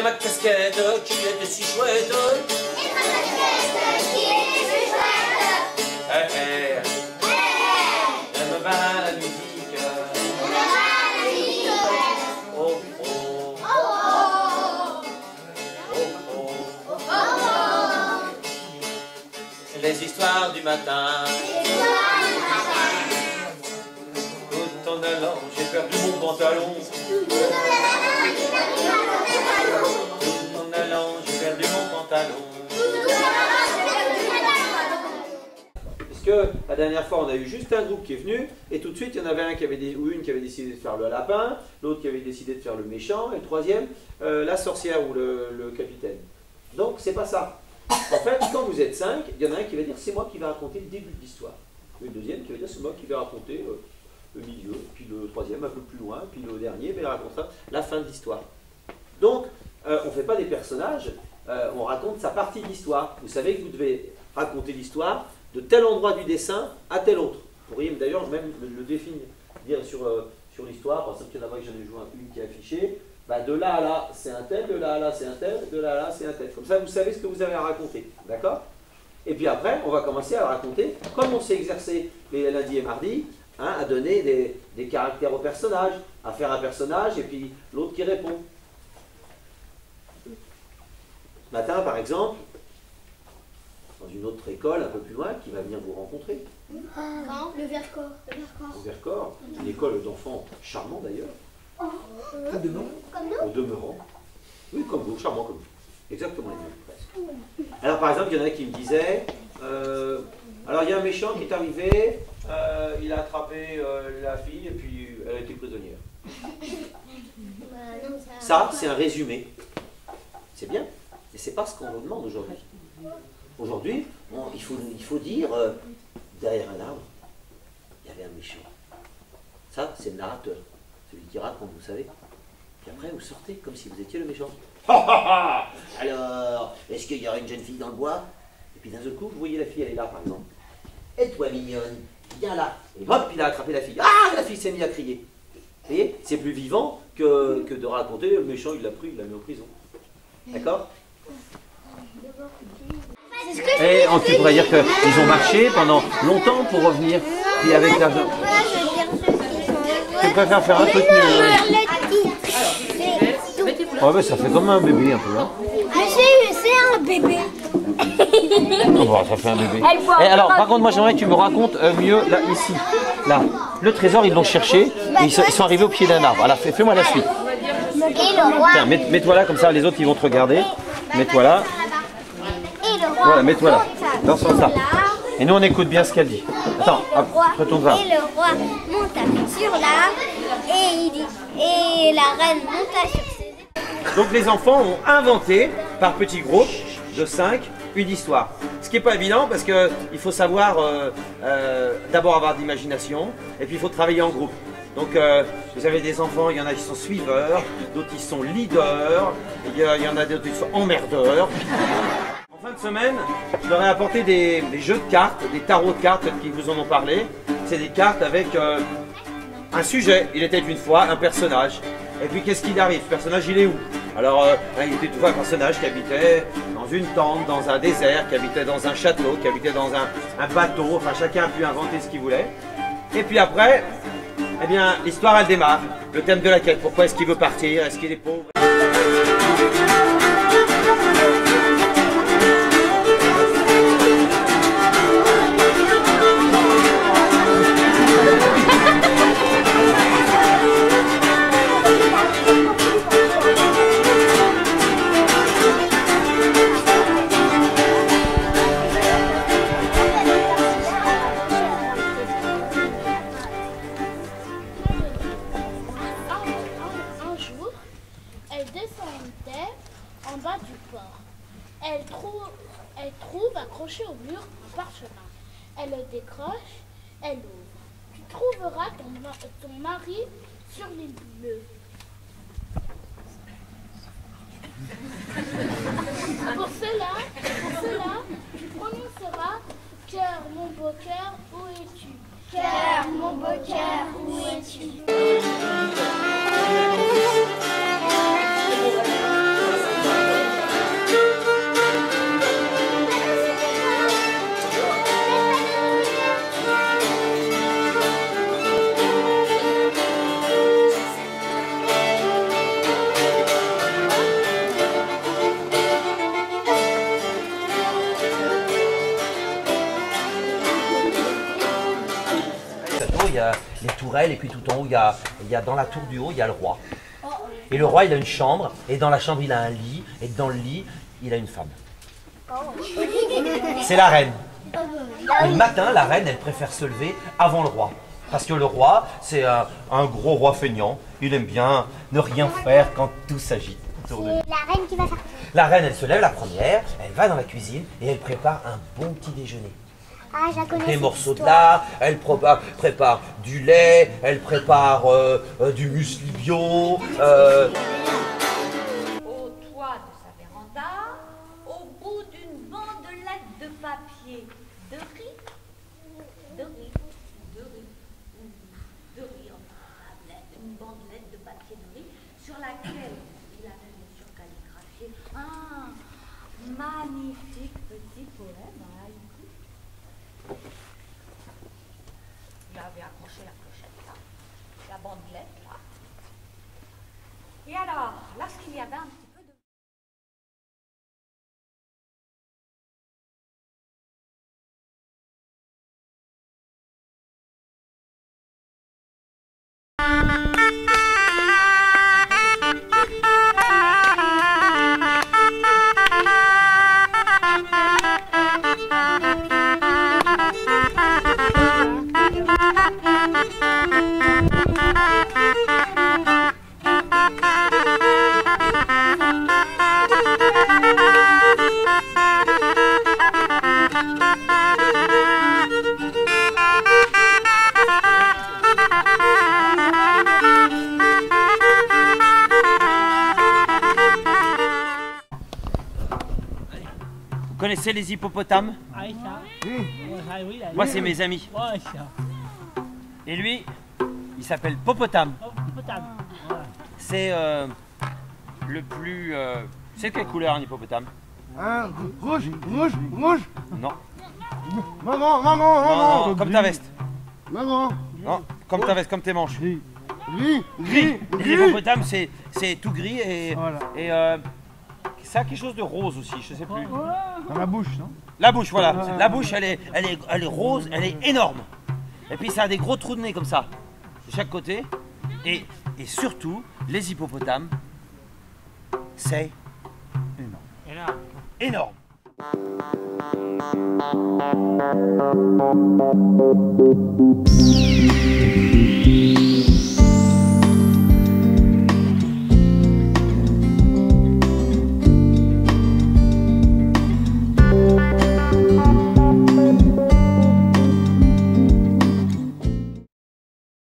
ma casquette qui était si chouette. Et ma casquette qui était si chouette. J'aime bien la musique. Oh oh. Les histoires du matin. Tout en allant, j'ai perdu mon pantalon. Tout en allant, j'ai perdu mon pantalon. Parce que la dernière fois, on a eu juste un groupe qui est venu, et tout de suite, il y en avait un qui avait ou une qui avait décidé de faire le lapin, l'autre qui avait décidé de faire le méchant, et le troisième, la sorcière ou le capitaine. Donc, c'est pas ça. En fait, quand vous êtes 5, il y en a un qui va dire c'est moi qui vais raconter le début de l'histoire. Le deuxième qui va dire c'est moi qui vais raconter le milieu, puis le troisième un peu plus loin, puis le dernier mais il racontera la fin de l'histoire. Donc, on ne fait pas des personnages, on raconte sa partie de l'histoire. Vous savez que vous devez raconter l'histoire de tel endroit du dessin à tel autre. Vous pourriez d'ailleurs même le définir, dire sur l'histoire, par exemple, il y en a que j'en ai joué une qui est affichée. Bah de là à là, c'est un tel, de là à là, c'est un tel, de là à là, c'est un tel. Comme ça, vous savez ce que vous avez à raconter. D'accord? Et puis après, on va commencer à raconter, comme on s'est exercé les lundis et mardis, hein, à donner des caractères au personnage, à faire un personnage et puis l'autre qui répond. Ce matin, par exemple, dans une autre école un peu plus loin, qui va venir vous rencontrer. Quand? Le Vercors. Au Vercors, une école d'enfants charmants d'ailleurs. Au demeurant. Comme nous? Au demeurant. Oui, comme vous, charmant comme vous. Exactement les mêmes, presque. Alors, par exemple, il y en a qui me disaient alors, il y a un méchant qui est arrivé, il a attrapé la fille et puis elle a été prisonnière. Ça, c'est un résumé. C'est bien. Et c'est pas ce qu'on nous demande aujourd'hui. Aujourd'hui, il faut dire derrière un arbre, il y avait un méchant. Ça, c'est le narrateur. Celui qui raconte, vous savez. Puis après, vous sortez comme si vous étiez le méchant. Alors, est-ce qu'il y aura une jeune fille dans le bois? Et puis d'un seul coup, vous voyez la fille, elle est là, par exemple. Et toi, mignonne, viens là. Et hop, il a attrapé la fille. Ah, la fille s'est mise à crier. Vous voyez, c'est plus vivant que de raconter le méchant, il l'a pris, il l'a mis en prison. D'accord? Et tu pourrais dire qu'ils ont marché pendant longtemps pour revenir. Puis avec l'argent. Tu préfères faire un truc mieux? Oh, mais ça fait comme un bébé un peu. Hein. C'est un bébé. Oh, bon, ça fait un bébé. Et alors, par contre, moi j'aimerais que tu me racontes mieux, là, ici. Là, le trésor, ils l'ont cherché, et ils sont arrivés au pied d'un arbre. Alors, fais-moi la suite. Tiens, mets-toi là, comme ça, les autres, ils vont te regarder. Mets-toi là. Voilà, mets-toi là. Dans ce sens-là. Et nous, on écoute bien ce qu'elle dit. Attends, hop, retourne voir. Et le roi monta sur l'arbre, et la reine monta sur ses épaules. Donc les enfants ont inventé, par petits groupes de 5, une histoire. Ce qui n'est pas évident parce qu'il faut savoir d'abord avoir de l'imagination et puis il faut travailler en groupe. Donc vous avez des enfants, il y en a qui sont suiveurs, d'autres qui sont leaders, il y en a d'autres qui sont emmerdeurs. En fin de semaine, je leur ai apporté des jeux de cartes, des tarots de cartes qui vous en ont parlé. C'est des cartes avec un sujet. Il était une fois un personnage. Et puis qu'est-ce qu'il arrive? Ce personnage, il est où? Alors, il était une fois un personnage qui habitait dans une tente, dans un désert, qui habitait dans un château, qui habitait dans un bateau. Enfin, chacun a pu inventer ce qu'il voulait. Et puis après, eh bien, l'histoire, elle démarre. Le thème de la quête. Pourquoi est-ce qu'il veut partir? Est-ce qu'il est pauvre? Elle trouve accroché au mur un parchemin. Elle le décroche, elle ouvre. Tu trouveras ton mari sur l'île bleue. Pour cela, tu prononceras « Cœur, mon beau cœur, où es-tu » Cœur, mon beau cœur, où es-tu? tourelle et puis tout en haut, il y a dans la tour du haut, il y a le roi. Et le roi, il a une chambre, et dans la chambre, il a un lit, et dans le lit, il a une femme. C'est la reine. Et le matin, la reine, elle préfère se lever avant le roi. Parce que le roi, c'est un gros roi feignant. Il aime bien ne rien faire quand tout s'agite autour de lui. C'est la reine qui va faire. La reine, elle se lève la première, elle va dans la cuisine et elle prépare un bon petit déjeuner. Ah, je la connais. Des morceaux de lard, elle prépare du lait, elle prépare du muesli bio. Au toit de sa véranda, au bout d'une bandelette de papier de riz, une bandelette de papier de riz sur laquelle il avait bien sûr calligraphié un magnifique petit poème à haïku. Il avait accroché la clochette là, la bandelette là. Et alors, lorsqu'il y avait un petit peu de... Vous connaissez les hippopotames? Moi, c'est mes amis. Et lui, il s'appelle Popotame. C'est le plus... C'est quelle couleur un hippopotame? Rouge. Non. Maman. Non, comme ta veste. Maman. Non, comme ta veste, comme tes manches. Gris. Les hippopotames, c'est tout gris et, Voilà. et ça a quelque chose de rose aussi, je sais plus. Dans la bouche, non? La bouche, voilà. La bouche, elle est rose, elle est énorme. Et puis ça a des gros trous de nez comme ça, de chaque côté. Et surtout, les hippopotames, c'est énorme. Énorme.